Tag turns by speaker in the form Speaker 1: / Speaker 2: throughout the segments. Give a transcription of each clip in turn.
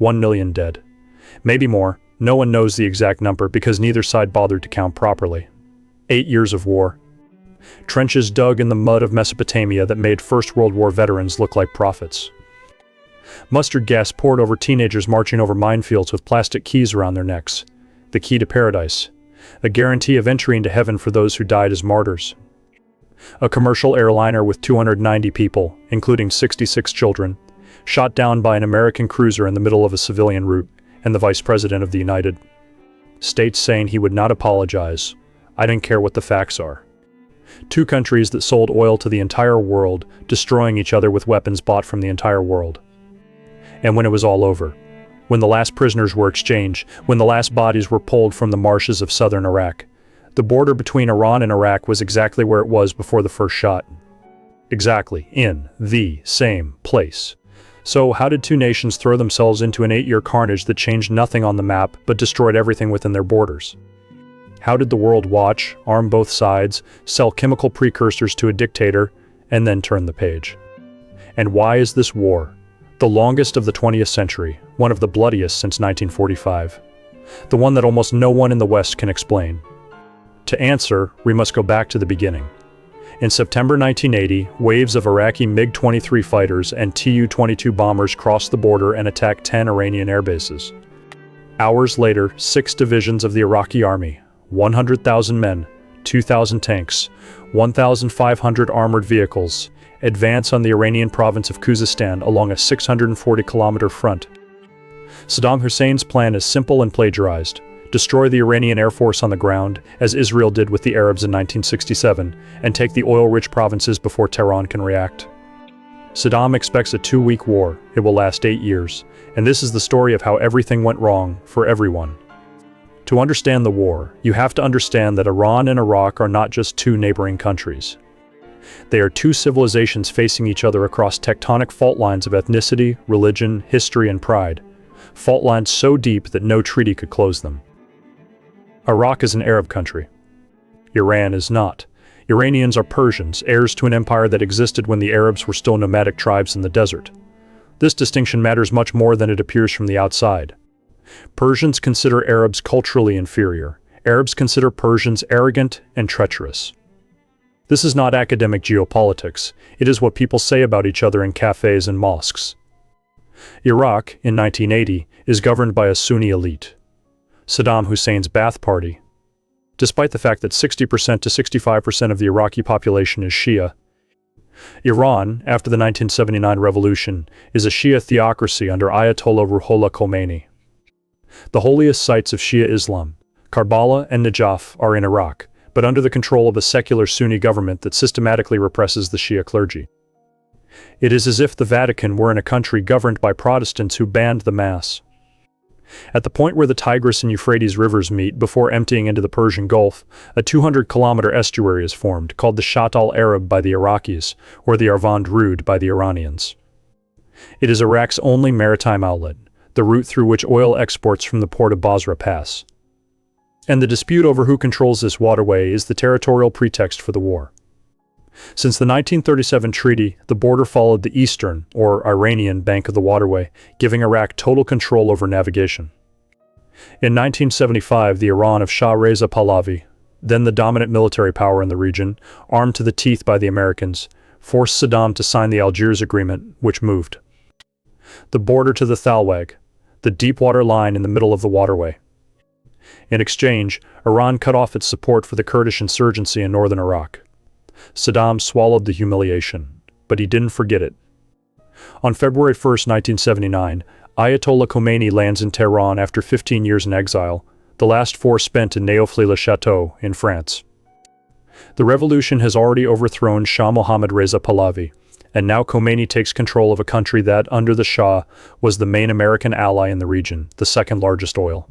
Speaker 1: 1 million dead. Maybe more, no one knows the exact number because neither side bothered to count properly. 8 years of war. Trenches dug in the mud of Mesopotamia that made First World War veterans look like prophets. Mustard gas poured over teenagers marching over minefields with plastic keys around their necks. The key to paradise. A guarantee of entry into heaven for those who died as martyrs. A commercial airliner with 290 people, including 66 children, shot down by an American cruiser in the middle of a civilian route, and the Vice President of the United States saying he would not apologize. I don't care what the facts are. 2 countries that sold oil to the entire world, destroying each other with weapons bought from the entire world. And when it was all over, when the last prisoners were exchanged, when the last bodies were pulled from the marshes of southern Iraq, the border between Iran and Iraq was exactly where it was before the first shot. Exactly, in the same place. So how did 2 nations throw themselves into an 8-year carnage that changed nothing on the map but destroyed everything within their borders? How did the world watch, arm both sides, sell chemical precursors to a dictator, and then turn the page? And why is this war, the longest of the 20th century, one of the bloodiest since 1945, the one that almost no one in the West can explain? To answer, we must go back to the beginning. In September 1980, waves of Iraqi MiG-23 fighters and Tu-22 bombers crossed the border and attacked 10 Iranian air bases. Hours later, 6 divisions of the Iraqi army, 100,000 men, 2,000 tanks, 1,500 armored vehicles, advance on the Iranian province of Khuzestan along a 640-kilometer front. Saddam Hussein's plan is simple and plagiarized. Destroy the Iranian Air Force on the ground, as Israel did with the Arabs in 1967, and take the oil-rich provinces before Tehran can react. Saddam expects a 2-week war. It will last 8 years, and this is the story of how everything went wrong for everyone. To understand the war, you have to understand that Iran and Iraq are not just 2 neighboring countries. They are 2 civilizations facing each other across tectonic fault lines of ethnicity, religion, history, and pride. Fault lines so deep that no treaty could close them. Iraq is an Arab country. Iran is not. Iranians are Persians, heirs to an empire that existed when the Arabs were still nomadic tribes in the desert. This distinction matters much more than it appears from the outside. Persians consider Arabs culturally inferior. Arabs consider Persians arrogant and treacherous. This is not academic geopolitics. It is what people say about each other in cafes and mosques. Iraq, in 1980, is governed by a Sunni elite. Saddam Hussein's Ba'ath Party. Despite the fact that 60% to 65% of the Iraqi population is Shia. Iran, after the 1979 revolution, is a Shia theocracy under Ayatollah Ruhollah Khomeini. The holiest sites of Shia Islam, Karbala and Najaf, are in Iraq, but under the control of a secular Sunni government that systematically represses the Shia clergy. It is as if the Vatican were in a country governed by Protestants who banned the Mass. At the point where the Tigris and Euphrates rivers meet before emptying into the Persian Gulf, a 200-kilometer estuary is formed, called the Shatt al-Arab by the Iraqis, or the Arvand Rud by the Iranians. It is Iraq's only maritime outlet, the route through which oil exports from the port of Basra pass. And the dispute over who controls this waterway is the territorial pretext for the war. Since the 1937 treaty, the border followed the eastern, or Iranian, bank of the waterway, giving Iraq total control over navigation. In 1975, the Iran of Shah Reza Pahlavi, then the dominant military power in the region, armed to the teeth by the Americans, forced Saddam to sign the Algiers Agreement, which moved the border to the Thalweg, the deep-water line in the middle of the waterway. In exchange, Iran cut off its support for the Kurdish insurgency in northern Iraq. Saddam swallowed the humiliation, but he didn't forget it. On February 1, 1979, Ayatollah Khomeini lands in Tehran after 15 years in exile, the last 4 spent in Neauphle-le-Château in France. The revolution has already overthrown Shah Mohammad Reza Pahlavi, and now Khomeini takes control of a country that, under the Shah, was the main American ally in the region, the second largest oil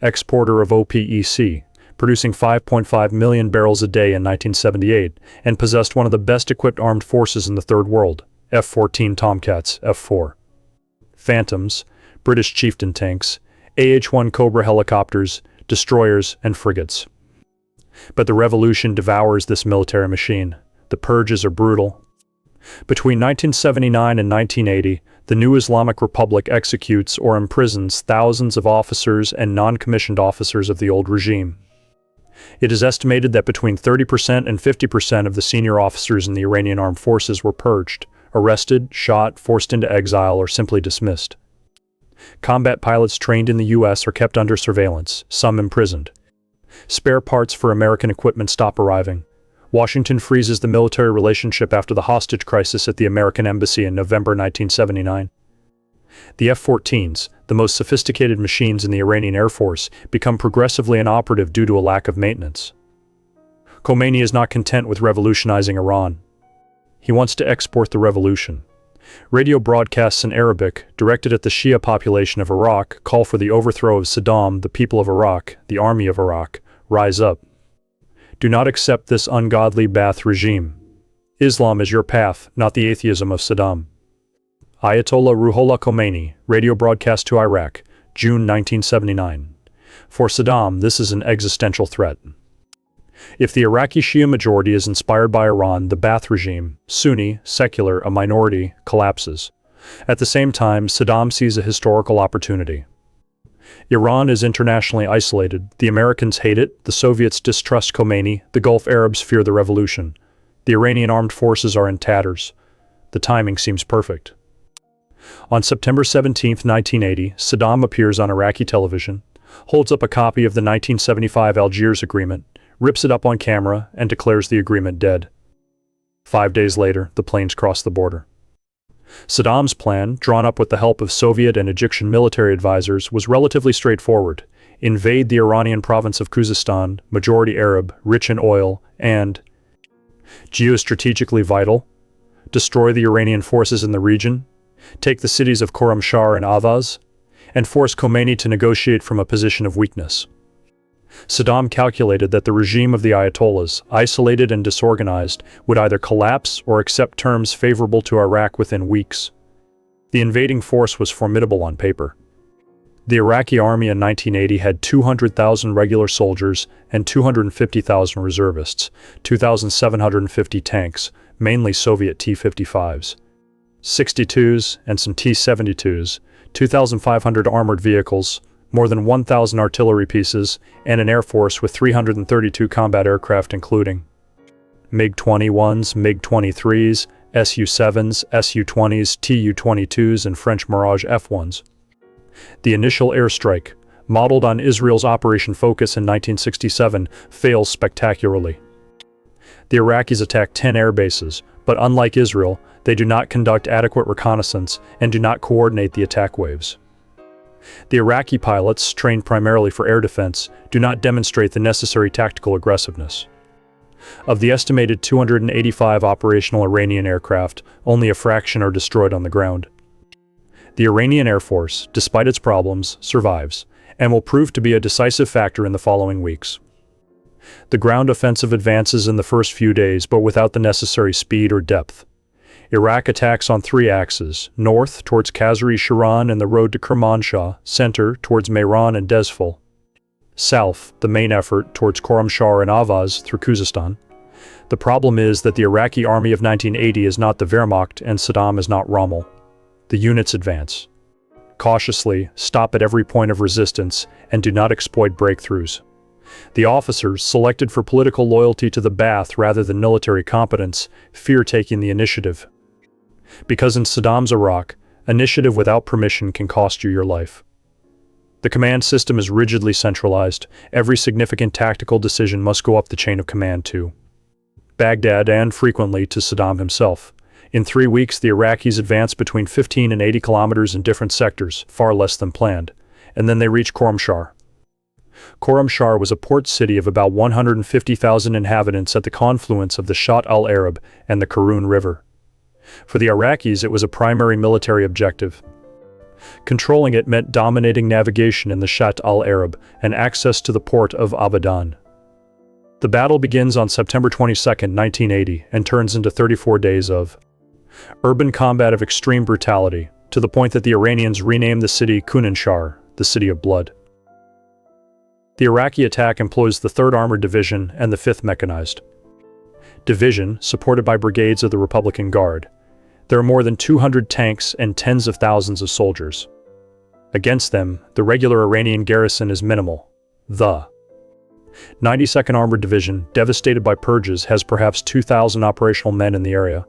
Speaker 1: exporter of OPEC, producing 5.5 million barrels a day in 1978, and possessed one of the best-equipped armed forces in the Third World, F-14 Tomcats, F-4 Phantoms, British Chieftain tanks, AH-1 Cobra helicopters, destroyers, and frigates. But the revolution devours this military machine. The purges are brutal. Between 1979 and 1980, The new Islamic Republic executes or imprisons thousands of officers and non-commissioned officers of the old regime. It is estimated that between 30% and 50% of the senior officers in the Iranian armed forces were purged, arrested, shot, forced into exile, or simply dismissed. Combat pilots trained in the U.S. are kept under surveillance, some imprisoned. Spare parts for American equipment stop arriving. Washington freezes the military relationship after the hostage crisis at the American Embassy in November 1979. The F-14s, the most sophisticated machines in the Iranian Air Force, become progressively inoperative due to a lack of maintenance. Khomeini is not content with revolutionizing Iran. He wants to export the revolution. Radio broadcasts in Arabic, directed at the Shia population of Iraq, call for the overthrow of Saddam, the people of Iraq, the army of Iraq. Rise up. Do not accept this ungodly Ba'ath regime. Islam is your path, not the atheism of Saddam. Ayatollah Ruhollah Khomeini, radio broadcast to Iraq, June 1979. For Saddam, this is an existential threat. If the Iraqi Shia majority is inspired by Iran, the Ba'ath regime, Sunni, secular, a minority, collapses. At the same time, Saddam sees a historical opportunity. Iran is internationally isolated. The Americans hate it, the Soviets distrust Khomeini, the Gulf Arabs fear the revolution. The Iranian armed forces are in tatters. The timing seems perfect. On September 17, 1980, Saddam appears on Iraqi television, holds up a copy of the 1975 Algiers Agreement, rips it up on camera, and declares the agreement dead. 5 days later, the planes cross the border. Saddam's plan, drawn up with the help of Soviet and Egyptian military advisors, was relatively straightforward: invade the Iranian province of Khuzestan, majority Arab, rich in oil, and geostrategically vital, destroy the Iranian forces in the region, take the cities of Khorramshahr and Avaz, and force Khomeini to negotiate from a position of weakness. Saddam calculated that the regime of the Ayatollahs, isolated and disorganized, would either collapse or accept terms favorable to Iraq within weeks. The invading force was formidable on paper. The Iraqi army in 1980 had 200,000 regular soldiers and 250,000 reservists, 2,750 tanks, mainly Soviet T-55s, 62s, and some T-72s, 2,500 armored vehicles, more than 1,000 artillery pieces, and an air force with 332 combat aircraft including MiG-21s, MiG-23s, Su-7s, Su-20s, Tu-22s, and French Mirage F-1s. The initial airstrike, modeled on Israel's Operation Focus in 1967, fails spectacularly. The Iraqis attack 10 air bases, but unlike Israel, they do not conduct adequate reconnaissance and do not coordinate the attack waves. The Iraqi pilots, trained primarily for air defense, do not demonstrate the necessary tactical aggressiveness. Of the estimated 285 operational Iranian aircraft, only a fraction are destroyed on the ground. The Iranian Air Force, despite its problems, survives, and will prove to be a decisive factor in the following weeks. The ground offensive advances in the first few days, but without the necessary speed or depth. Iraq attacks on 3 axes: north towards Khazari-Shiran and the road to Kermanshah, center towards Mehran and Dezful, south, the main effort towards Khorramshahr and Avaz through Khuzestan. The problem is that the Iraqi army of 1980 is not the Wehrmacht and Saddam is not Rommel. The units advance cautiously, stop at every point of resistance, and do not exploit breakthroughs. The officers, selected for political loyalty to the Ba'ath rather than military competence, fear taking the initiative. Because in Saddam's Iraq, initiative without permission can cost you your life. The command system is rigidly centralized. Every significant tactical decision must go up the chain of command to Baghdad and, frequently, to Saddam himself. In 3 weeks, the Iraqis advance between 15 and 80 kilometers in different sectors, far less than planned, and then they reach Khorramshahr. Khorramshahr was a port city of about 150,000 inhabitants at the confluence of the Shatt al-Arab and the Karun River. For the Iraqis, it was a primary military objective. Controlling it meant dominating navigation in the Shatt al-Arab and access to the port of Abadan. The battle begins on September 22, 1980, and turns into 34 days of urban combat of extreme brutality, to the point that the Iranians renamed the city Kunanshar, the City of Blood. The Iraqi attack employs the 3rd Armored Division and the 5th Mechanized Division, supported by brigades of the Republican Guard. There are more than 200 tanks and tens of thousands of soldiers. Against them, the regular Iranian garrison is minimal. The 92nd Armored Division, devastated by purges, has perhaps 2,000 operational men in the area.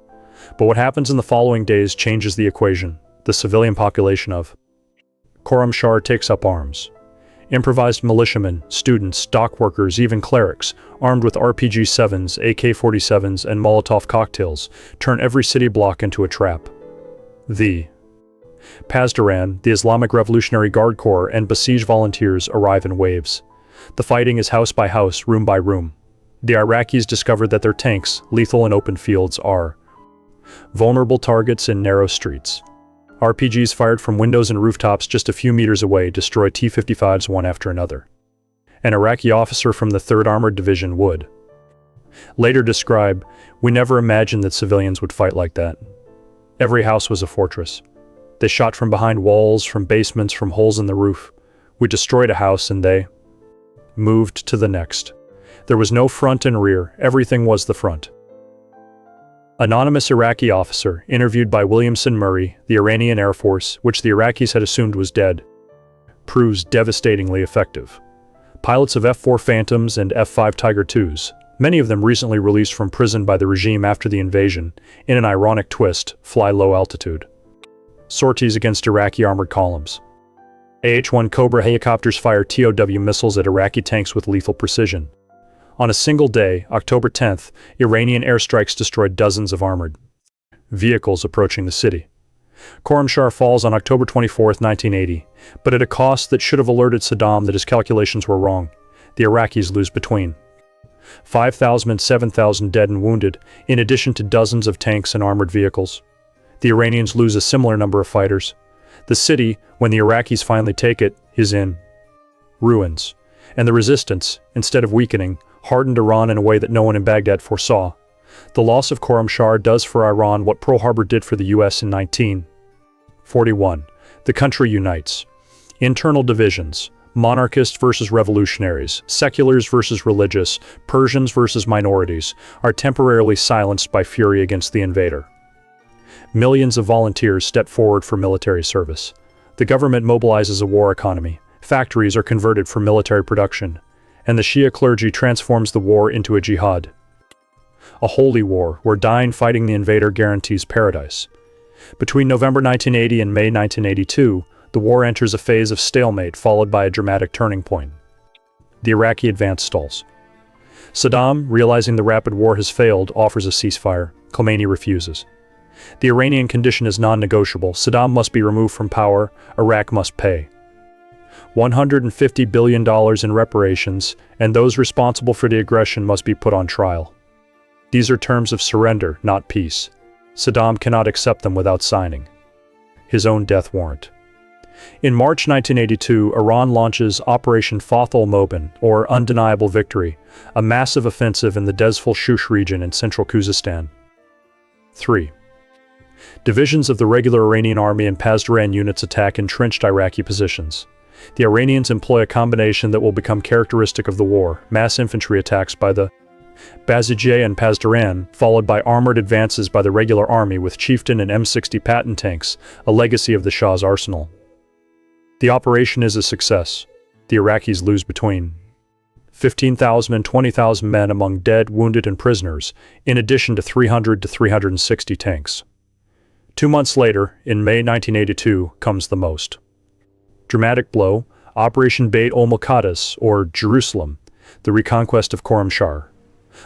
Speaker 1: But what happens in the following days changes the equation. The civilian population of Khorramshahr takes up arms. Improvised militiamen, students, dock workers, even clerics, armed with RPG-7s, AK-47s, and Molotov cocktails, turn every city block into a trap. The Pasdaran, the Islamic Revolutionary Guard Corps, and Basij volunteers arrive in waves. The fighting is house by house, room by room. The Iraqis discover that their tanks, lethal in open fields, are vulnerable targets in narrow streets. RPGs fired from windows and rooftops just a few meters away destroy T-55s one after another. An Iraqi officer from the 3rd Armored Division would later describe, "We never imagined that civilians would fight like that. Every house was a fortress. They shot from behind walls, from basements, from holes in the roof. We destroyed a house and they moved to the next. There was no front and rear, everything was the front." Anonymous Iraqi officer, interviewed by Williamson Murray, the Iranian Air Force, which the Iraqis had assumed was dead, proves devastatingly effective. Pilots of F-4 Phantoms and F-5 Tiger IIs, many of them recently released from prison by the regime after the invasion, in an ironic twist, fly low altitude. Sorties against Iraqi armored columns. AH-1 Cobra helicopters fire TOW missiles at Iraqi tanks with lethal precision. On a single day, October 10th, Iranian airstrikes destroyed dozens of armored vehicles approaching the city. Khorramshahr falls on October 24, 1980, but at a cost that should have alerted Saddam that his calculations were wrong. The Iraqis lose between 5,000 and 7,000 dead and wounded, in addition to dozens of tanks and armored vehicles. The Iranians lose a similar number of fighters. The city, when the Iraqis finally take it, is in ruins, and the resistance, instead of weakening, hardened Iran in a way that no one in Baghdad foresaw. The loss of Khorramshahr does for Iran what Pearl Harbor did for the US in 1941. The country unites. Internal divisions, monarchists versus revolutionaries, seculars versus religious, Persians versus minorities, are temporarily silenced by fury against the invader. Millions of volunteers step forward for military service. The government mobilizes a war economy. Factories are converted for military production, and the Shia clergy transforms the war into a jihad. A holy war where dying fighting the invader guarantees paradise. Between November 1980 and May 1982, the war enters a phase of stalemate followed by a dramatic turning point. The Iraqi advance stalls. Saddam, realizing the rapid war has failed, offers a ceasefire. Khomeini refuses. The Iranian condition is non-negotiable. Saddam must be removed from power. Iraq must pay $150 billion in reparations, and those responsible for the aggression must be put on trial. These are terms of surrender, not peace. Saddam cannot accept them without signing his own death warrant. In March 1982, Iran launches Operation Fath al-Mobin, or Undeniable Victory, a massive offensive in the Dezful-Shush region in central Khuzestan. 3. Divisions of the regular Iranian army and Pasdaran units attack entrenched Iraqi positions. The Iranians employ a combination that will become characteristic of the war: mass infantry attacks by the Basijah and Pasdaran, followed by armored advances by the regular army with Chieftain and M60 Patton tanks, a legacy of the Shah's arsenal. The operation is a success. The Iraqis lose between 15,000 and 20,000 men among dead, wounded, and prisoners, in addition to 300 to 360 tanks. 2 months later, in May 1982, comes the most dramatic blow: Operation Beit ol-Muqaddas, or Jerusalem, the reconquest of Khorramshahr.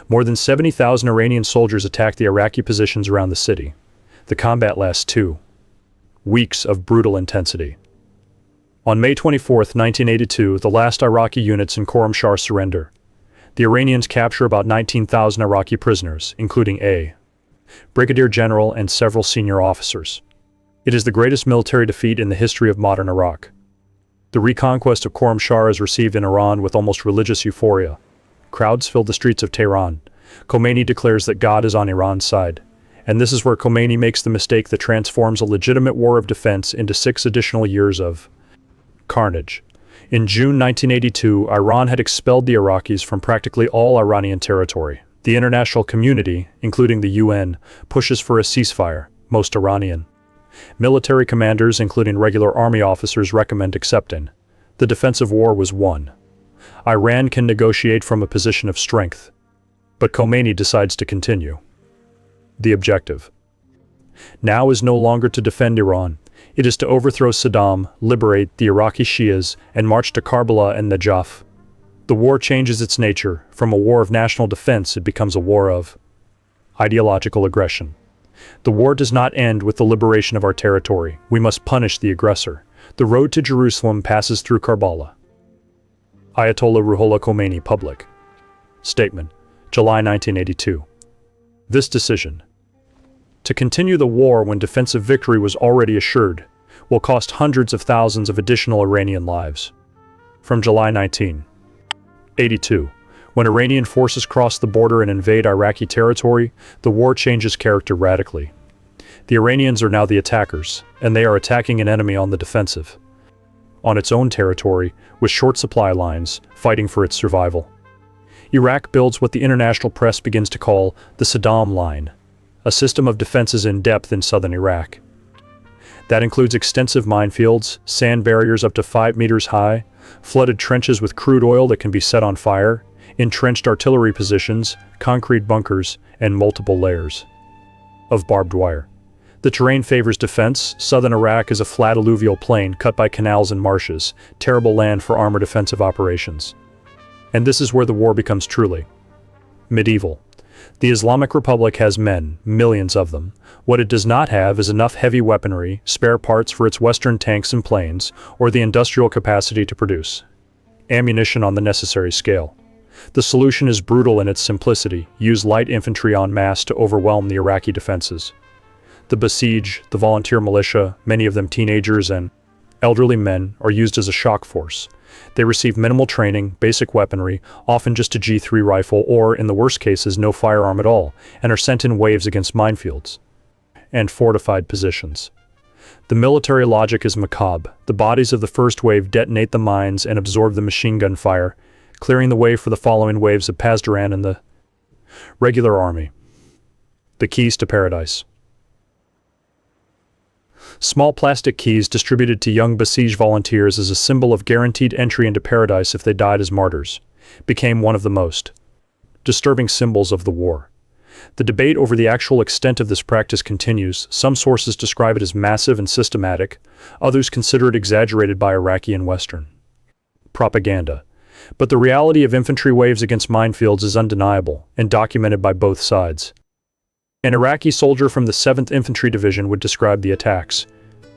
Speaker 1: More than 70,000 Iranian soldiers attack the Iraqi positions around the city. The combat lasts 2 weeks of brutal intensity. On May 24, 1982, the last Iraqi units in Khorramshahr surrender. The Iranians capture about 19,000 Iraqi prisoners, including a brigadier general and several senior officers. It is the greatest military defeat in the history of modern Iraq. The reconquest of Khorramshahr is received in Iran with almost religious euphoria. Crowds fill the streets of Tehran. Khomeini declares that God is on Iran's side. And this is where Khomeini makes the mistake that transforms a legitimate war of defense into 6 additional years of carnage. In June 1982, Iran had expelled the Iraqis from practically all Iranian territory. The international community, including the UN, pushes for a ceasefire, most Iranian. Military commanders, including regular army officers, recommend accepting. The defensive war was won. Iran can negotiate from a position of strength. But Khomeini decides to continue. The objective now is no longer to defend Iran. It is to overthrow Saddam, liberate the Iraqi Shias, and march to Karbala and Najaf. The war changes its nature. From a war of national defense, it becomes a war of ideological aggression. The war does not end with the liberation of our territory. We must punish the aggressor. The road to Jerusalem passes through Karbala. Ayatollah Ruhollah Khomeini, public statement, July 1982. This decision, to continue the war when defensive victory was already assured, will cost hundreds of thousands of additional Iranian lives. From July 1982, when Iranian forces cross the border and invade Iraqi territory, the war changes character radically. The Iranians are now the attackers, and they are attacking an enemy on the defensive. On its own territory, with short supply lines, fighting for its survival. Iraq builds what the international press begins to call the Saddam Line, a system of defenses in depth in southern Iraq. That includes extensive minefields, sand barriers up to 5 meters high, flooded trenches with crude oil that can be set on fire, entrenched artillery positions, concrete bunkers, and multiple layers of barbed wire. The terrain favors defense. Southern Iraq is a flat alluvial plain cut by canals and marshes, terrible land for armored offensive operations. And this is where the war becomes truly medieval. The Islamic Republic has men, millions of them. What it does not have is enough heavy weaponry, spare parts for its Western tanks and planes, or the industrial capacity to produce ammunition on the necessary scale. The solution is brutal in its simplicity: use light infantry en masse to overwhelm the Iraqi defenses. The Basij, the volunteer militia, many of them teenagers and elderly men, are used as a shock force. They receive minimal training, basic weaponry, often just a G3 rifle or, in the worst cases, no firearm at all, and are sent in waves against minefields and fortified positions. The military logic is macabre. The bodies of the first wave detonate the mines and absorb the machine gun fire, clearing the way for the following waves of Pasdaran and the regular army. The keys to paradise. Small plastic keys distributed to young Basij volunteers as a symbol of guaranteed entry into paradise if they died as martyrs, became one of the most disturbing symbols of the war. The debate over the actual extent of this practice continues. Some sources describe it as massive and systematic, others consider it exaggerated by Iraqi and Western propaganda. But the reality of infantry waves against minefields is undeniable and documented by both sides. An Iraqi soldier from the 7th Infantry Division would describe the attacks.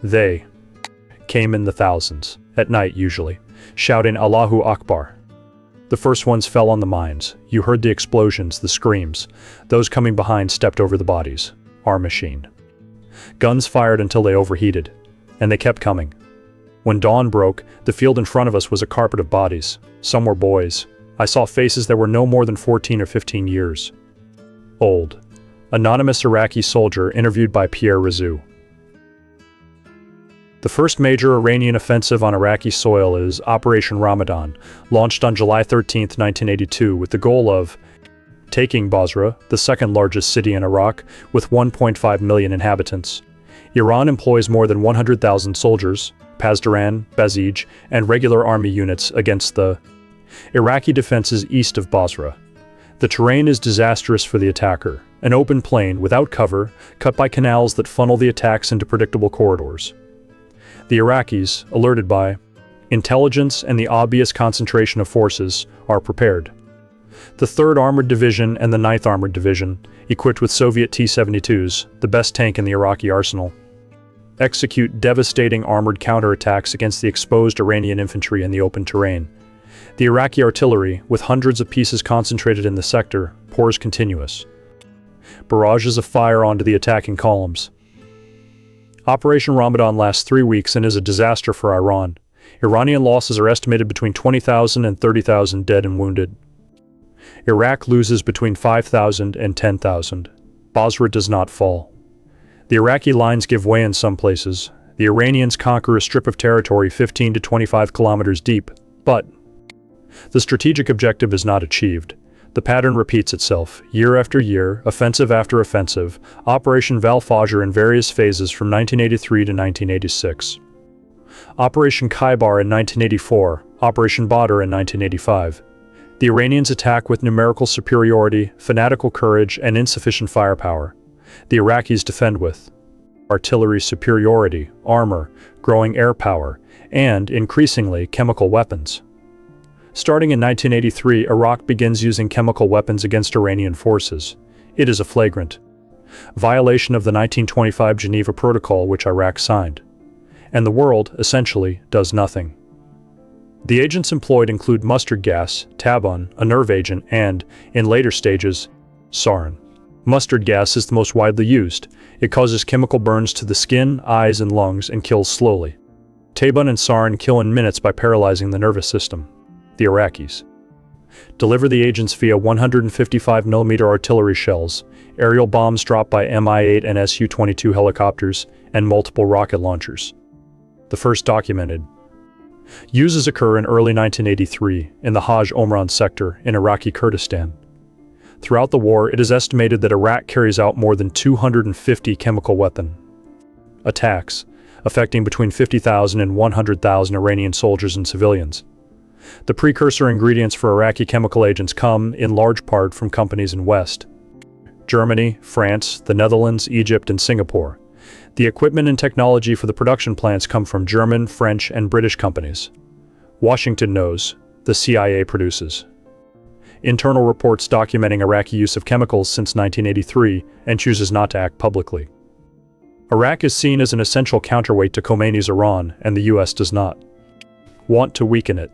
Speaker 1: They came in the thousands, at night usually, shouting Allahu Akbar. The first ones fell on the mines. You heard the explosions, the screams. Those coming behind stepped over the bodies. Our machine. Guns fired until they overheated, and they kept coming. When dawn broke, the field in front of us was a carpet of bodies. Some were boys. I saw faces that were no more than 14 or 15 years old. Anonymous Iraqi soldier interviewed by Pierre Razoux. The first major Iranian offensive on Iraqi soil is Operation Ramadan, launched on July 13, 1982, with the goal of taking Basra, the second largest city in Iraq, with 1.5 million inhabitants. Iran employs more than 100,000 soldiers, Pasdaran, Basij, and regular army units against the Iraqi defenses east of Basra. The terrain is disastrous for the attacker, an open plain without cover, cut by canals that funnel the attacks into predictable corridors. The Iraqis, alerted by intelligence and the obvious concentration of forces, are prepared. The 3rd Armored Division and the 9th Armored Division, equipped with Soviet T-72s, the best tank in the Iraqi arsenal, execute devastating armored counterattacks against the exposed Iranian infantry in the open terrain. The Iraqi artillery, with hundreds of pieces concentrated in the sector, pours continuous barrages of fire onto the attacking columns. Operation Ramadan lasts 3 weeks and is a disaster for Iran. Iranian losses are estimated between 20,000 and 30,000 dead and wounded. Iraq loses between 5,000 and 10,000. Basra does not fall. The Iraqi lines give way in some places. The Iranians conquer a strip of territory 15 to 25 kilometers deep, but the strategic objective is not achieved. The pattern repeats itself, year after year, offensive after offensive, Operation Val Fajr in various phases from 1983 to 1986. Operation Khaybar in 1984, Operation Badr in 1985. The Iranians attack with numerical superiority, fanatical courage, and insufficient firepower. The Iraqis defend with artillery superiority, armor, growing air power, and, increasingly, chemical weapons. Starting in 1983, Iraq begins using chemical weapons against Iranian forces. It is a flagrant violation of the 1925 Geneva Protocol, which Iraq signed. And the world, essentially, does nothing. The agents employed include mustard gas, tabun, a nerve agent, and, in later stages, sarin. Mustard gas is the most widely used. It causes chemical burns to the skin, eyes, and lungs and kills slowly. Tabun and sarin kill in minutes by paralyzing the nervous system. The Iraqis deliver the agents via 155mm artillery shells, aerial bombs dropped by Mi-8 and Su-22 helicopters, and multiple rocket launchers. The first documented uses occur in early 1983 in the Hajj Omran sector in Iraqi Kurdistan. Throughout the war, it is estimated that Iraq carries out more than 250 chemical weapon attacks, affecting between 50,000 and 100,000 Iranian soldiers and civilians. The precursor ingredients for Iraqi chemical agents come, in large part, from companies in West Germany, France, the Netherlands, Egypt, and Singapore. The equipment and technology for the production plants come from German, French, and British companies. Washington knows. The CIA produces internal reports documenting Iraqi use of chemicals since 1983 and chooses not to act publicly. Iraq is seen as an essential counterweight to Khomeini's Iran, and the US does not want to weaken it.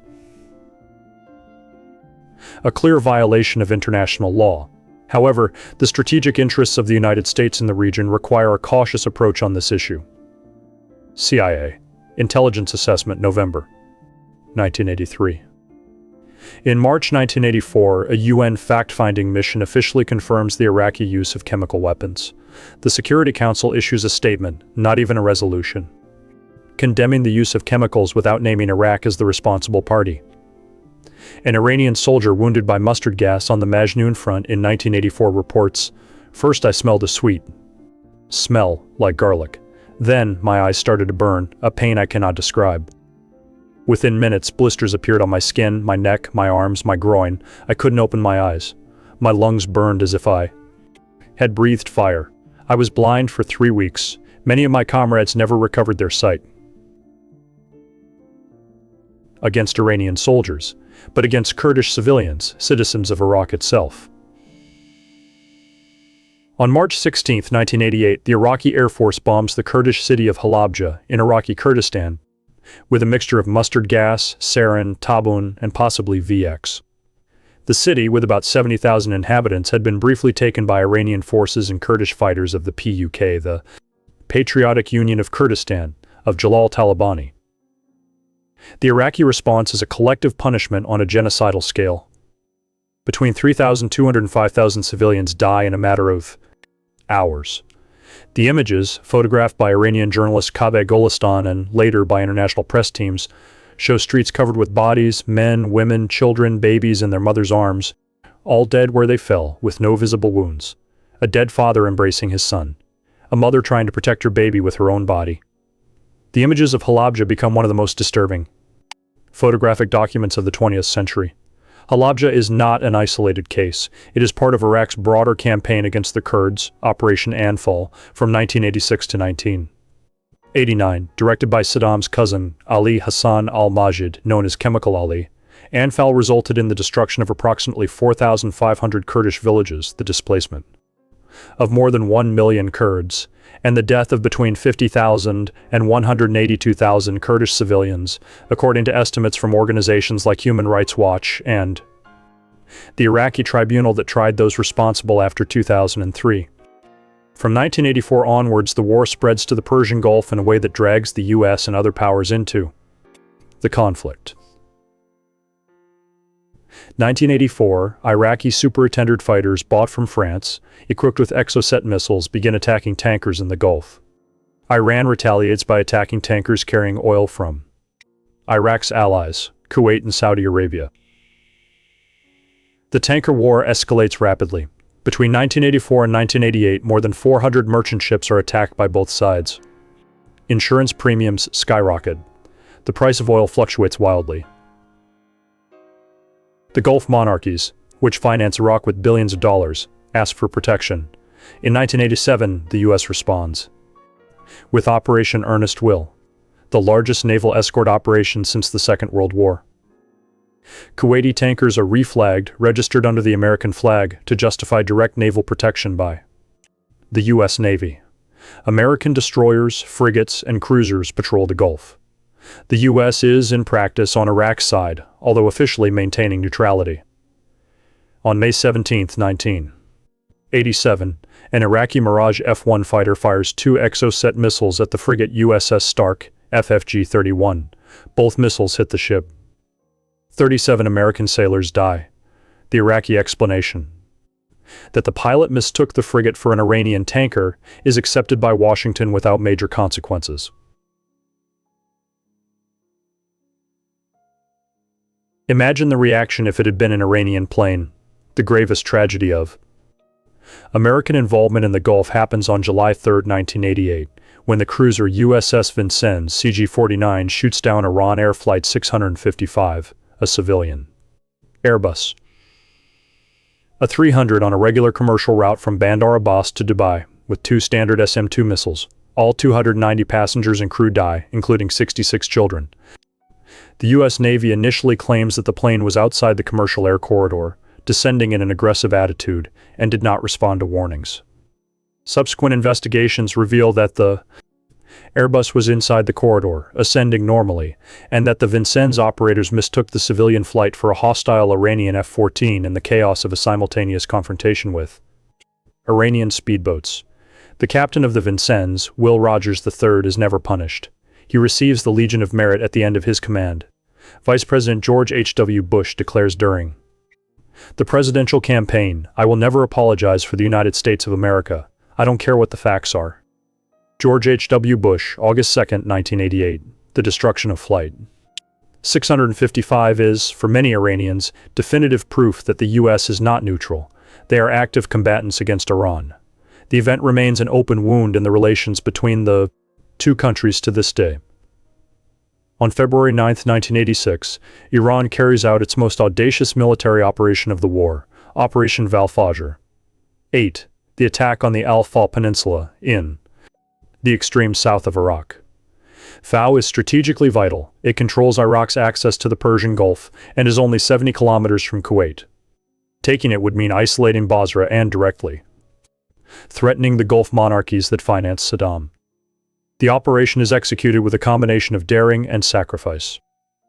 Speaker 1: A clear violation of international law. However, the strategic interests of the United States in the region require a cautious approach on this issue. CIA. Intelligence Assessment, November 1983. In March 1984, a UN fact-finding mission officially confirms the Iraqi use of chemical weapons. The Security Council issues a statement, not even a resolution, condemning the use of chemicals without naming Iraq as the responsible party. An Iranian soldier wounded by mustard gas on the Majnoon front in 1984 reports, "First I smelled a sweet smell, like garlic. Then, my eyes started to burn, a pain I cannot describe. Within minutes, blisters appeared on my skin, my neck, my arms, my groin. I couldn't open my eyes. My lungs burned as if I had breathed fire. I was blind for 3 weeks. Many of my comrades never recovered their sight." Against Iranian soldiers, but against Kurdish civilians, citizens of Iraq itself. On March 16, 1988, the Iraqi Air Force bombs the Kurdish city of Halabja in Iraqi Kurdistan with a mixture of mustard gas, sarin, tabun, and possibly VX. The city, with about 70,000 inhabitants, had been briefly taken by Iranian forces and Kurdish fighters of the PUK, the Patriotic Union of Kurdistan, of Jalal Talabani. The Iraqi response is a collective punishment on a genocidal scale. Between 3,200 and 5,000 civilians die in a matter of hours. The images, photographed by Iranian journalist Kaveh Golistan and later by international press teams, show streets covered with bodies, men, women, children, babies in their mothers' arms, all dead where they fell, with no visible wounds. A dead father embracing his son. A mother trying to protect her baby with her own body. The images of Halabja become one of the most disturbing photographic documents of the 20th century. Halabja is not an isolated case. It is part of Iraq's broader campaign against the Kurds, Operation Anfal, from 1986 to 1989, directed by Saddam's cousin, Ali Hassan al-Majid, known as Chemical Ali. Anfal resulted in the destruction of approximately 4,500 Kurdish villages, the displacement of more than 1 million Kurds, and the death of between 50,000 and 182,000 Kurdish civilians, according to estimates from organizations like Human Rights Watch and the Iraqi tribunal that tried those responsible after 2003. From 1984 onwards, the war spreads to the Persian Gulf in a way that drags the US and other powers into the conflict. 1984, Iraqi Super-Attended fighters bought from France, equipped with Exocet missiles, begin attacking tankers in the Gulf. Iran retaliates by attacking tankers carrying oil from Iraq's allies, Kuwait and Saudi Arabia. The tanker war escalates rapidly. Between 1984 and 1988, more than 400 merchant ships are attacked by both sides. Insurance premiums skyrocket. The price of oil fluctuates wildly. The Gulf monarchies, which finance Iraq with billions of dollars, ask for protection. In 1987, the U.S. responds with Operation Earnest Will, the largest naval escort operation since the Second World War. Kuwaiti tankers are reflagged, registered under the American flag, to justify direct naval protection by the U.S. Navy. American destroyers, frigates, and cruisers patrol the Gulf. The U.S. is, in practice, on Iraq's side, although officially maintaining neutrality. On May 17, 1987, an Iraqi Mirage F-1 fighter fires 2 Exocet missiles at the frigate USS Stark, FFG-31. Both missiles hit the ship. 37 American sailors die. The Iraqi explanation that the pilot mistook the frigate for an Iranian tanker is accepted by Washington without major consequences. Imagine the reaction if it had been an Iranian plane. The gravest tragedy of American involvement in the Gulf happens on July 3, 1988, when the cruiser USS Vincennes CG-49 shoots down Iran Air Flight 655, a civilian Airbus A300 on a regular commercial route from Bandar Abbas to Dubai, with 2 standard SM-2 missiles. All 290 passengers and crew die, including 66 children. The U.S. Navy initially claims that the plane was outside the commercial air corridor, descending in an aggressive attitude, and did not respond to warnings. Subsequent investigations reveal that the Airbus was inside the corridor, ascending normally, and that the Vincennes operators mistook the civilian flight for a hostile Iranian F-14 in the chaos of a simultaneous confrontation with Iranian speedboats. The captain of the Vincennes, Will Rogers III, is never punished. He receives the Legion of Merit at the end of his command. Vice President George H.W. Bush declares during the presidential campaign, "I will never apologize for the United States of America. I don't care what the facts are." George H.W. Bush, August 2, 1988. The destruction of Flight 655 is, for many Iranians, definitive proof that the U.S. is not neutral. They are active combatants against Iran. The event remains an open wound in the relations between the two countries to this day. On February 9, 1986, Iran carries out its most audacious military operation of the war, Operation Val-Fajr. 8. The attack on the Al-Faw Peninsula, in the extreme south of Iraq. Fao is strategically vital. It controls Iraq's access to the Persian Gulf and is only 70 kilometers from Kuwait. Taking it would mean isolating Basra and directly threatening the Gulf monarchies that finance Saddam. The operation is executed with a combination of daring and sacrifice.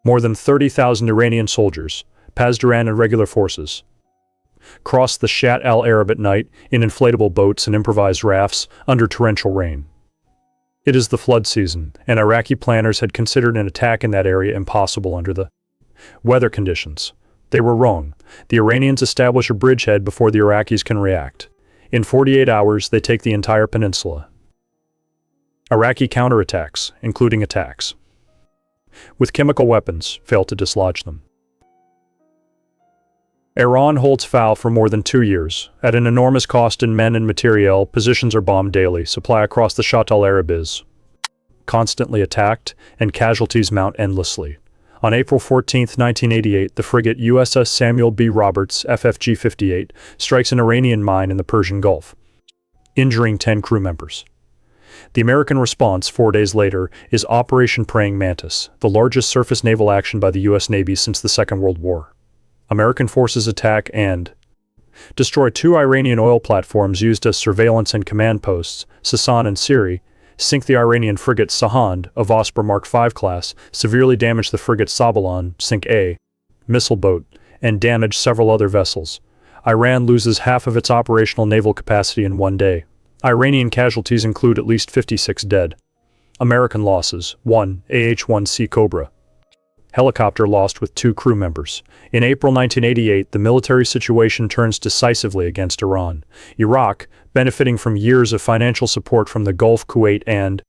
Speaker 1: More than 30,000 Iranian soldiers, Pasdaran and regular forces, cross the Shat al-Arab at night in inflatable boats and improvised rafts under torrential rain. It is the flood season, and Iraqi planners had considered an attack in that area impossible under the weather conditions. They were wrong. The Iranians establish a bridgehead before the Iraqis can react. In 48 hours, they take the entire peninsula. Iraqi counterattacks, including attacks with chemical weapons, fail to dislodge them. Iran holds Fao for more than 2 years. At an enormous cost in men and materiel, positions are bombed daily, supply across the Shat al-Arab is constantly attacked, and casualties mount endlessly. On April 14, 1988, the frigate USS Samuel B. Roberts, FFG-58, strikes an Iranian mine in the Persian Gulf, injuring 10 crew members. The American response 4 days later is Operation Praying Mantis, the largest surface naval action by the U.S. Navy since the Second World War. American forces attack and destroy 2 Iranian oil platforms used as surveillance and command posts, Sasan and Siri, sink the Iranian frigate Sahand of Osprey Mark V class, severely damage the frigate Sabalan, sink A, missile boat, and damage several other vessels. Iran loses half of its operational naval capacity in 1 day. Iranian casualties include at least 56 dead. American losses: 1 AH-1C Cobra helicopter lost with 2 crew members. In April 1988, the military situation turns decisively against Iran. Iraq, benefiting from years of financial support from the Gulf, Kuwait, and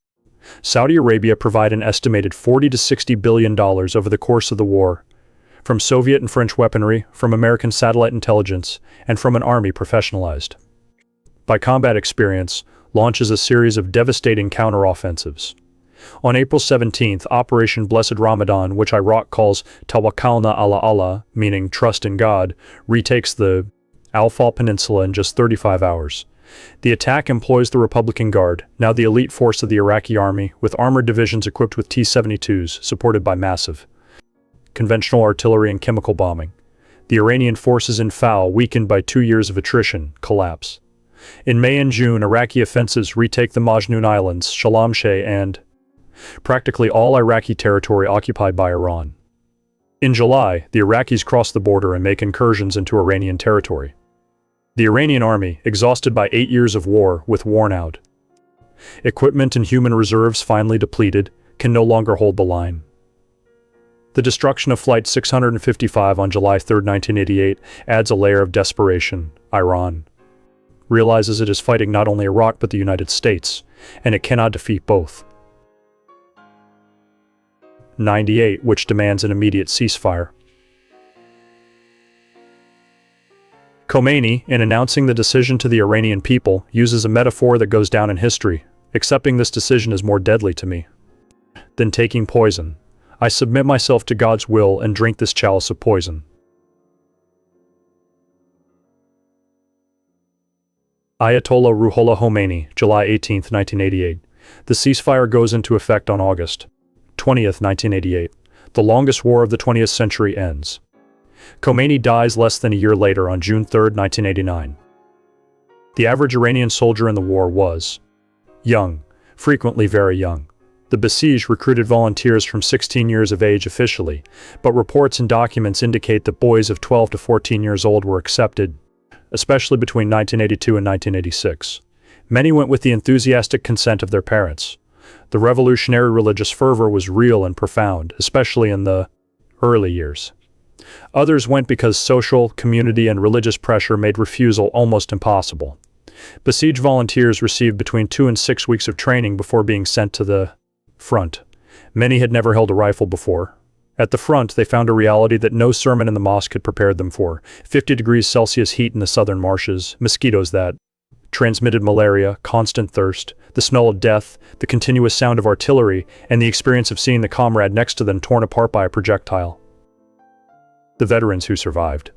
Speaker 1: Saudi Arabia, provide an estimated $40 to $60 billion over the course of the war. from Soviet and French weaponry, from American satellite intelligence, and from an army professionalized by combat experience, launches a series of devastating counteroffensives. On April 17th, Operation Blessed Ramadan, which Iraq calls Tawakkalna ala Allah, meaning trust in God, retakes the Al-Fal Peninsula in just 35 hours. The attack employs the Republican Guard, now the elite force of the Iraqi army, with armored divisions equipped with T-72s, supported by massive conventional artillery and chemical bombing. The Iranian forces in Fal, weakened by 2 years of attrition, collapse. In May and June, Iraqi offensives retake the Majnoon Islands, Shalamsheh, and practically all Iraqi territory occupied by Iran. In July, the Iraqis cross the border and make incursions into Iranian territory. The Iranian army, exhausted by 8 years of war, with worn-out equipment and human reserves finally depleted, can no longer hold the line. The destruction of Flight 655 on July 3, 1988, adds a layer of desperation. Iran realizes it is fighting not only Iraq but the United States, and it cannot defeat both. 98, which demands an immediate ceasefire. Khomeini, in announcing the decision to the Iranian people, uses a metaphor that goes down in history. Accepting this decision is more deadly to me than taking poison. I submit myself to God's will and drink this chalice of poison. Ayatollah Ruhollah Khomeini, July 18, 1988. The ceasefire goes into effect on August 20th, 1988. The longest war of the 20th century ends. Khomeini dies less than a year later on June 3, 1989. The average Iranian soldier in the war was young, frequently very young. The Basij recruited volunteers from 16 years of age officially, but reports and documents indicate that boys of 12 to 14 years old were accepted, especially between 1982 and 1986. Many went with the enthusiastic consent of their parents. The revolutionary religious fervor was real and profound, especially in the early years. Others went because social, community, and religious pressure made refusal almost impossible. Basij volunteers received between 2 and 6 weeks of training before being sent to the front. Many had never held a rifle before. At the front, they found a reality that no sermon in the mosque had prepared them for: 50 degrees Celsius heat in the southern marshes, mosquitoes that transmitted malaria, constant thirst, the smell of death, the continuous sound of artillery, and the experience of seeing the comrade next to them torn apart by a projectile. The veterans who survived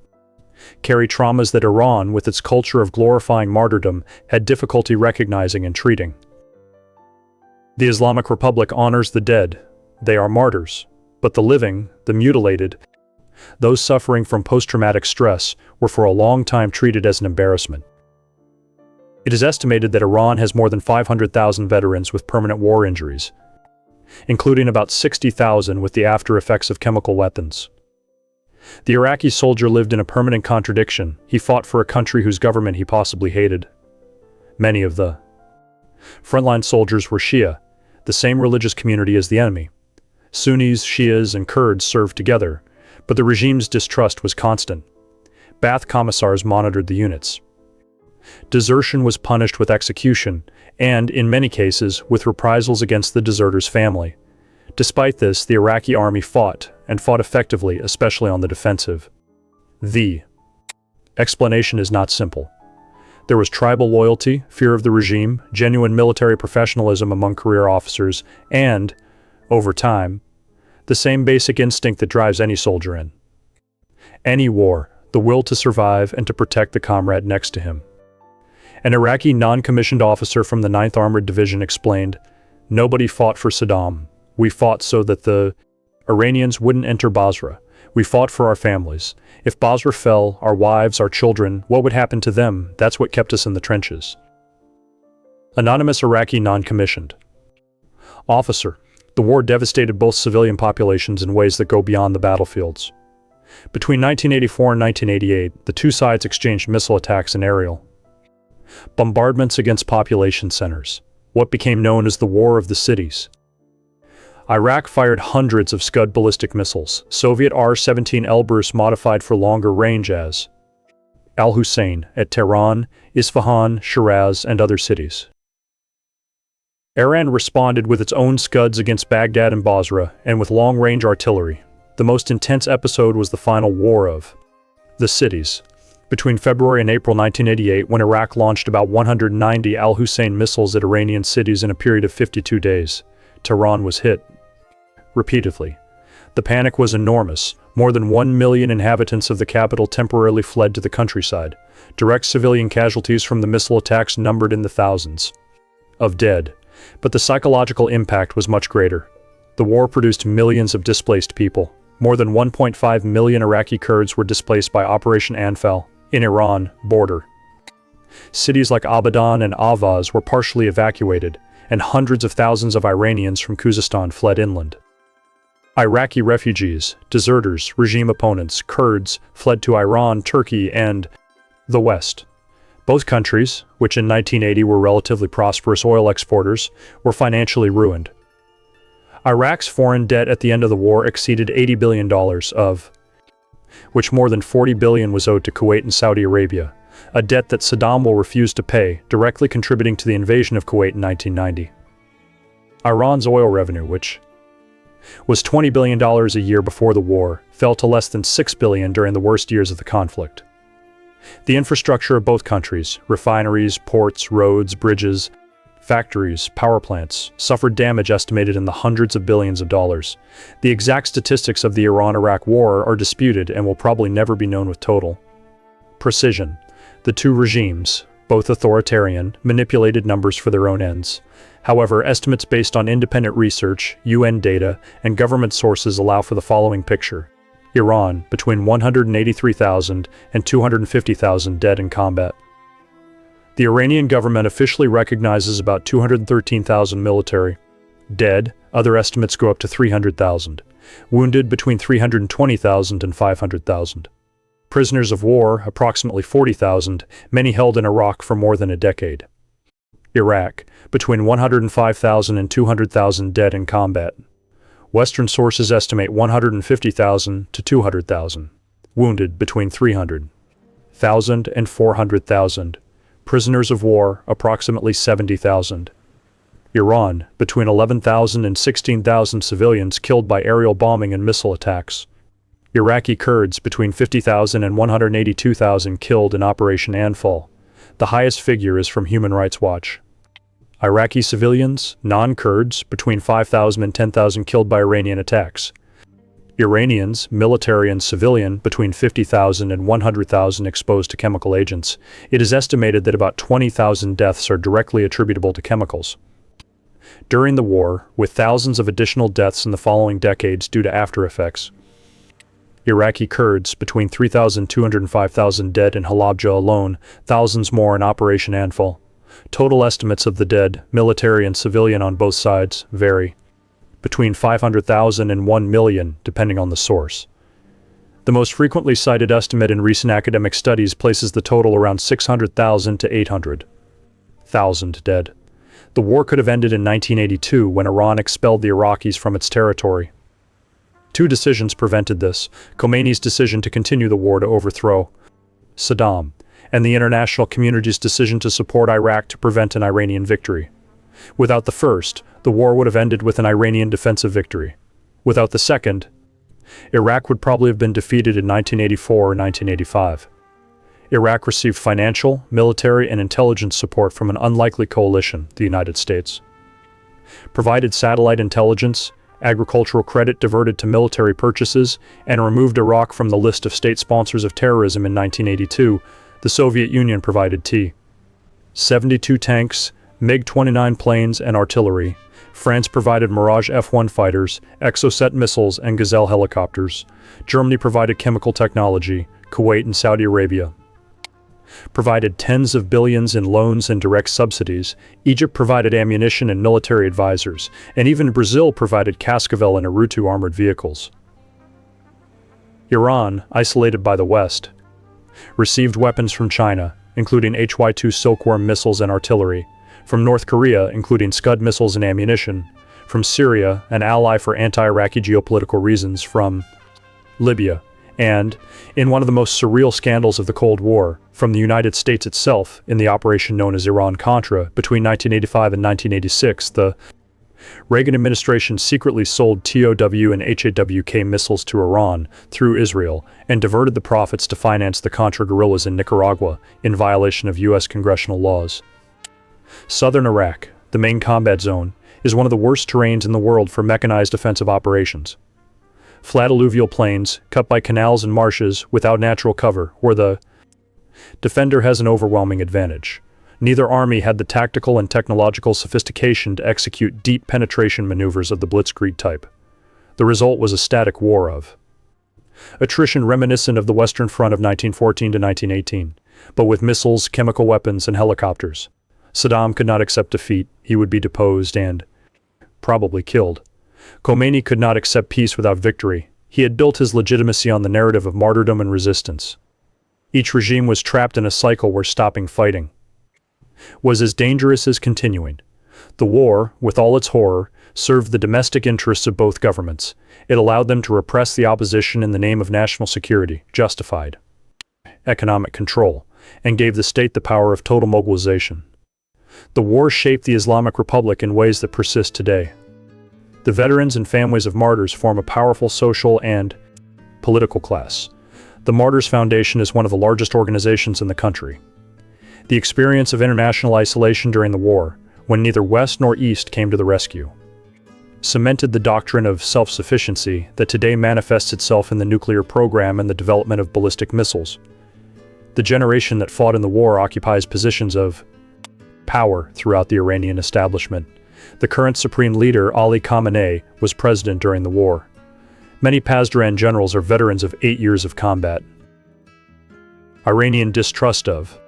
Speaker 1: carry traumas that Iran, with its culture of glorifying martyrdom, had difficulty recognizing and treating. The Islamic Republic honors the dead. They are martyrs. But the living, the mutilated, those suffering from post-traumatic stress, were for a long time treated as an embarrassment. It is estimated that Iran has more than 500,000 veterans with permanent war injuries, including about 60,000 with the after effects of chemical weapons. The Iraqi soldier lived in a permanent contradiction. He fought for a country whose government he possibly hated. Many of the frontline soldiers were Shia, the same religious community as the enemy. Sunnis, Shias, and Kurds served together, but the regime's distrust was constant. Ba'ath commissars monitored the units. Desertion was punished with execution, and, in many cases, with reprisals against the deserter's family. Despite this, the Iraqi army fought, and fought effectively, especially on the defensive. The explanation is not simple. There was tribal loyalty, fear of the regime, genuine military professionalism among career officers, and, over time, the same basic instinct that drives any soldier in any war: the will to survive and to protect the comrade next to him. An Iraqi non-commissioned officer from the 9th Armored Division explained, "Nobody fought for Saddam. We fought so that the Iranians wouldn't enter Basra. We fought for our families. If Basra fell, our wives, our children, what would happen to them? That's what kept us in the trenches." Anonymous Iraqi non-commissioned officer: "The war devastated both civilian populations in ways that go beyond the battlefields. Between 1984 and 1988, the two sides exchanged missile attacks and aerial bombardments against population centers, what became known as the War of the Cities. Iraq fired hundreds of Scud ballistic missiles, Soviet R-17 Elbrus modified for longer range as Al-Hussein at Tehran, Isfahan, Shiraz, and other cities. Iran responded with its own Scuds against Baghdad and Basra, and with long-range artillery. The most intense episode was the final war of the cities. Between February and April 1988, when Iraq launched about 190 Al-Hussein missiles at Iranian cities in a period of 52 days, Tehran was hit repeatedly. The panic was enormous. More than 1 million inhabitants of the capital temporarily fled to the countryside. Direct civilian casualties from the missile attacks numbered in the thousands of dead. But the psychological impact was much greater. The war produced millions of displaced people. More than 1.5 million Iraqi Kurds were displaced by Operation Anfal in Iran border. Cities like Abadan and Avaz were partially evacuated, and hundreds of thousands of Iranians from Khuzestan fled inland. Iraqi refugees, deserters, regime opponents, Kurds fled to Iran, Turkey, and the West. Both countries, which in 1980 were relatively prosperous oil exporters, were financially ruined. Iraq's foreign debt at the end of the war exceeded $80 billion, of which more than $40 billion was owed to Kuwait and Saudi Arabia, a debt that Saddam will refuse to pay, directly contributing to the invasion of Kuwait in 1990. Iran's oil revenue, which was $20 billion a year before the war, fell to less than $6 billion during the worst years of the conflict. The infrastructure of both countries, refineries, ports, roads, bridges, factories, power plants, suffered damage estimated in the hundreds of billions of dollars. The exact statistics of the Iran-Iraq War are disputed and will probably never be known with total precision. The two regimes, both authoritarian, manipulated numbers for their own ends. However, estimates based on independent research, UN data, and government sources allow for the following picture. Iran, between 183,000 and 250,000 dead in combat. The Iranian government officially recognizes about 213,000 military dead. Other estimates go up to 300,000. Wounded, between 320,000 and 500,000. Prisoners of war, approximately 40,000, many held in Iraq for more than a decade. Iraq, between 105,000 and 200,000 dead in combat. Western sources estimate 150,000 to 200,000. Wounded, between 300,000 and 400,000. Prisoners of war, approximately 70,000. Iran, between 11,000 and 16,000 civilians killed by aerial bombing and missile attacks. Iraqi Kurds, between 50,000 and 182,000 killed in Operation Anfal. The highest figure is from Human Rights Watch. Iraqi civilians, non-Kurds, between 5,000 and 10,000 killed by Iranian attacks. Iranians, military and civilian, between 50,000 and 100,000 exposed to chemical agents. It is estimated that about 20,000 deaths are directly attributable to chemicals. During the war, with thousands of additional deaths in the following decades due to after effects. Iraqi Kurds, between 3,200 and 5,000 dead in Halabja alone, thousands more in Operation Anfal. Total estimates of the dead, military and civilian on both sides, vary. Between 500,000 and 1 million, depending on the source. The most frequently cited estimate in recent academic studies places the total around 600,000 to 800,000 dead. The war could have ended in 1982 when Iran expelled the Iraqis from its territory. Two decisions prevented this: Khomeini's decision to continue the war to overthrow Saddam, and the international community's decision to support Iraq to prevent an Iranian victory. Without the first, the war would have ended with an Iranian defensive victory. Without the second, Iraq would probably have been defeated in 1984 or 1985. Iraq received financial, military, and intelligence support from an unlikely coalition, the United States. Provided satellite intelligence, agricultural credit diverted to military purchases, and removed Iraq from the list of state sponsors of terrorism in 1982, the Soviet Union provided T-72 tanks, MiG-29 planes, and artillery. France provided Mirage F-1 fighters, Exocet missiles, and Gazelle helicopters. Germany provided chemical technology. Kuwait and Saudi Arabia provided tens of billions in loans and direct subsidies. Egypt provided ammunition and military advisors, and even Brazil provided Cascavel and Arutu armored vehicles. Iran, isolated by the West, received weapons from China, including HY-2 Silkworm missiles and artillery, from North Korea, including Scud missiles and ammunition, from Syria, an ally for anti-Iraqi geopolitical reasons, from Libya, and, in one of the most surreal scandals of the Cold War, from the United States itself in the operation known as Iran-Contra between 1985 and 1986, the Reagan administration secretly sold TOW and HAWK missiles to Iran through Israel and diverted the profits to finance the Contra guerrillas in Nicaragua in violation of U.S. congressional laws. Southern Iraq, the main combat zone, is one of the worst terrains in the world for mechanized offensive operations. Flat alluvial plains, cut by canals and marshes without natural cover, where the defender has an overwhelming advantage. Neither army had the tactical and technological sophistication to execute deep penetration maneuvers of the blitzkrieg type. The result was a static war of attrition reminiscent of the Western Front of 1914 to 1918, but with missiles, chemical weapons, and helicopters. Saddam could not accept defeat. He would be deposed and probably killed. Khomeini could not accept peace without victory. He had built his legitimacy on the narrative of martyrdom and resistance. Each regime was trapped in a cycle where stopping fighting was as dangerous as continuing. The war, with all its horror, served the domestic interests of both governments. It allowed them to repress the opposition in the name of national security, justified economic control, and gave the state the power of total mobilization. The war shaped the Islamic Republic in ways that persist today. The veterans and families of martyrs form a powerful social and political class. The Martyrs Foundation is one of the largest organizations in the country. The experience of international isolation during the war, when neither West nor East came to the rescue, cemented the doctrine of self-sufficiency that today manifests itself in the nuclear program and the development of ballistic missiles. The generation that fought in the war occupies positions of power throughout the Iranian establishment. The current supreme leader, Ali Khamenei, was president during the war. Many Pasdaran generals are veterans of 8 years of combat. Iranian distrust of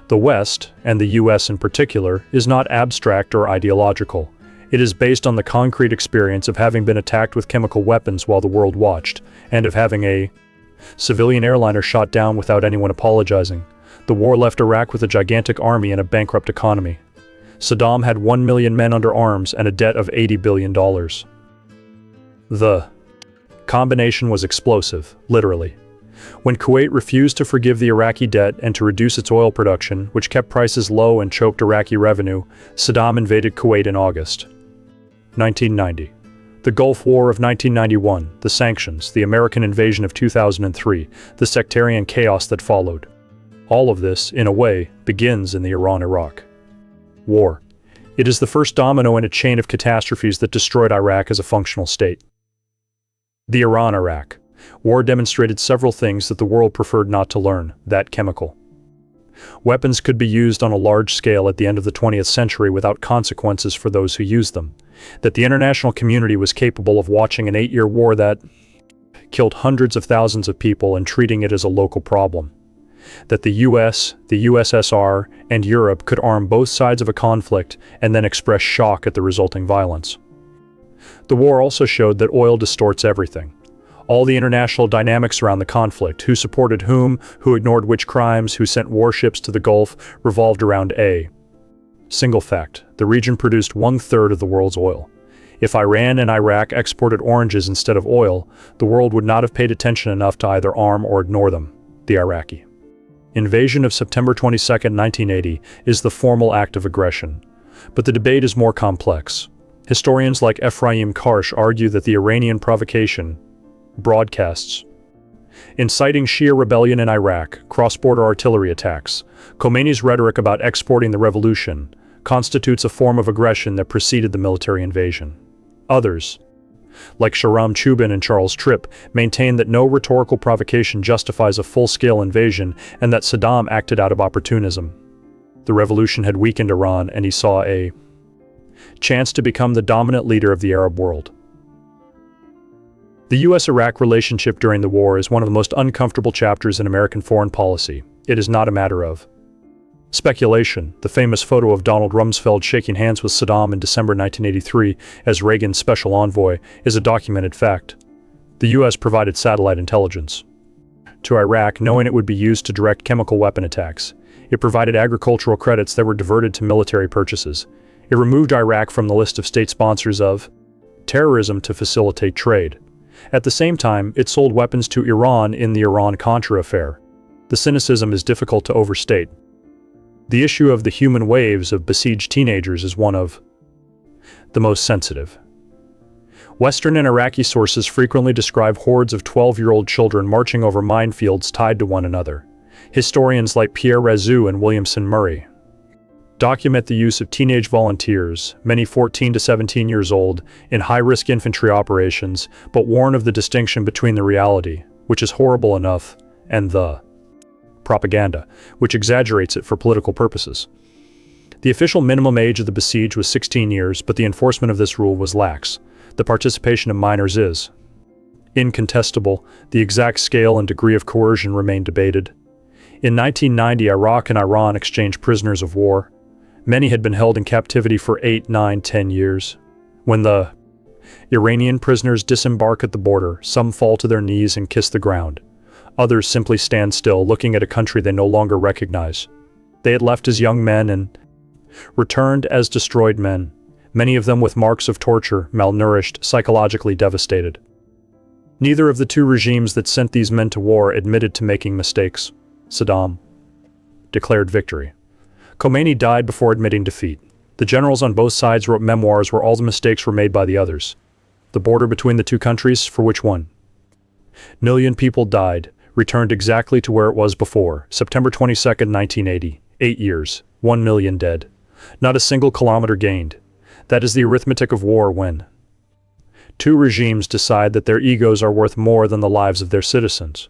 Speaker 1: the West, and the U.S. in particular, is not abstract or ideological. It is based on the concrete experience of having been attacked with chemical weapons while the world watched, and of having a civilian airliner shot down without anyone apologizing. The war left Iraq with a gigantic army and a bankrupt economy. Saddam had 1 million men under arms and a debt of $80 billion. The combination was explosive, literally. When Kuwait refused to forgive the Iraqi debt and to reduce its oil production, which kept prices low and choked Iraqi revenue, Saddam invaded Kuwait in August 1990. The Gulf War of 1991, the sanctions, the American invasion of 2003, the sectarian chaos that followed. All of this, in a way, begins in the Iran-Iraq War. It is the first domino in a chain of catastrophes that destroyed Iraq as a functional state. The Iran-Iraq War demonstrated several things that the world preferred not to learn, that chemical weapons could be used on a large scale at the end of the 20th century without consequences for those who used them, that the international community was capable of watching an 8-year war that killed hundreds of thousands of people and treating it as a local problem, that the US, the USSR, and Europe could arm both sides of a conflict and then express shock at the resulting violence. The war also showed that oil distorts everything. All the international dynamics around the conflict, who supported whom, who ignored which crimes, who sent warships to the Gulf, revolved around a single fact: the region produced 1/3 of the world's oil. If Iran and Iraq exported oranges instead of oil, the world would not have paid attention enough to either arm or ignore them. The Iraqi invasion of September 22, 1980, is the formal act of aggression. But the debate is more complex. Historians like Efraim Karsh argue that the Iranian provocation broadcasts inciting Shia rebellion in Iraq, cross-border artillery attacks, Khomeini's rhetoric about exporting the revolution, constitutes a form of aggression that preceded the military invasion. Others, like Shahram, Chubin, and Charles Tripp, maintain that no rhetorical provocation justifies a full-scale invasion and that Saddam acted out of opportunism. The revolution had weakened Iran, and he saw a chance to become the dominant leader of the Arab world. The U.S.-Iraq relationship during the war is one of the most uncomfortable chapters in American foreign policy. It is not a matter of speculation. The famous photo of Donald Rumsfeld shaking hands with Saddam in December 1983 as Reagan's special envoy is a documented fact. The U.S. provided satellite intelligence to Iraq, knowing it would be used to direct chemical weapon attacks. It provided agricultural credits that were diverted to military purchases. It removed Iraq from the list of state sponsors of terrorism to facilitate trade. At the same time, it sold weapons to Iran in the Iran-Contra affair. The cynicism is difficult to overstate. The issue of the human waves of besieged teenagers is one of the most sensitive. Western and Iraqi sources frequently describe hordes of 12-year-old children marching over minefields tied to one another. Historians like Pierre Razoux and Williamson Murray document the use of teenage volunteers, many 14 to 17 years old, in high-risk infantry operations, but warn of the distinction between the reality, which is horrible enough, and the propaganda, which exaggerates it for political purposes. The official minimum age of the besieged was 16 years, but the enforcement of this rule was lax. The participation of minors is incontestable. The exact scale and degree of coercion remain debated. In 1990, Iraq and Iran exchanged prisoners of war. Many had been held in captivity for 8, 9, 10 years. When the Iranian prisoners disembark at the border, some fall to their knees and kiss the ground. Others simply stand still, looking at a country they no longer recognize. They had left as young men and returned as destroyed men, many of them with marks of torture, malnourished, psychologically devastated. Neither of the two regimes that sent these men to war admitted to making mistakes. Saddam declared victory. Khomeini died before admitting defeat. The generals on both sides wrote memoirs where all the mistakes were made by the others. The border between the two countries, for which 1 million people died, returned exactly to where it was before, September 22, 1980. 8 years, 1 million dead. Not a single kilometer gained. That is the arithmetic of war when two regimes decide that their egos are worth more than the lives of their citizens.